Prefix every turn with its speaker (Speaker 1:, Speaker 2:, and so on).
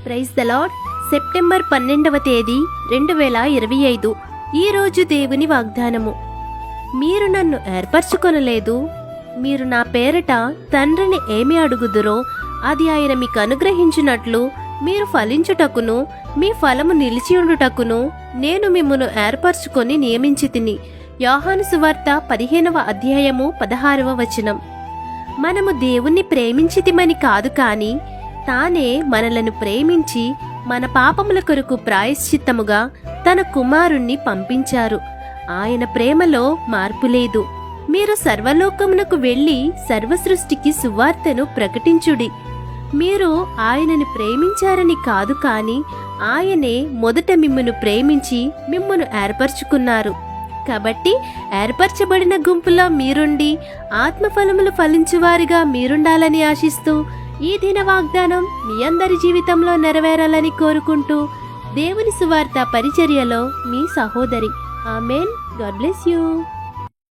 Speaker 1: Praise the lord. September 12వ తేదీ 2025. ఈరోజు దేవుని వాగ్దానము. మీరు నన్ను ఏర్పరచుకొనలేదు, మీరు నా పేరట తండ్రిని ఏమి అడుగుదురో అది ఆయన మీకు అనుగ్రహించినట్లు మీరు ఫలించుటకును మీ ఫలము నిలిచియుండుటకును నేను మిమ్మును ఏర్పరచుకొని నియమించితిని. యోహాను సువార్త 15వ అధ్యాయము 16వ వచనం. మనము దేవుణ్ణి ప్రేమించితిమని కాదు, కానీ తానే మనలను ప్రేమించి మన పాపముల కొరకు ప్రాయశ్చిత్తముగా తన కుమారుణ్ణి పంపించారు. ఆయన ప్రేమలో మార్పు లేదు. మీరు సర్వలోకమునకు వెళ్ళి సర్వసృష్టికి సువార్తను ప్రకటించుడి. మీరు ఆయనని ప్రేమించారని కాదు, కానీ ఆయనే మొదట మిమ్మును ప్రేమించి మిమ్మును ఏర్పరచుకున్నారు. కాబట్టి ఏర్పరచబడిన గుంపులో మీరుండి ఆత్మఫలములు ఫలించువారిగా మీరుండాలని ఆశిస్తూ ఈ దిన వాగ్దానం మీ అందరి జీవితంలో నెరవేరాలని కోరుకుంటూ దేవుని సువార్త పరిచర్యలో మీ సహోదరి. ఆమెన్. God bless you.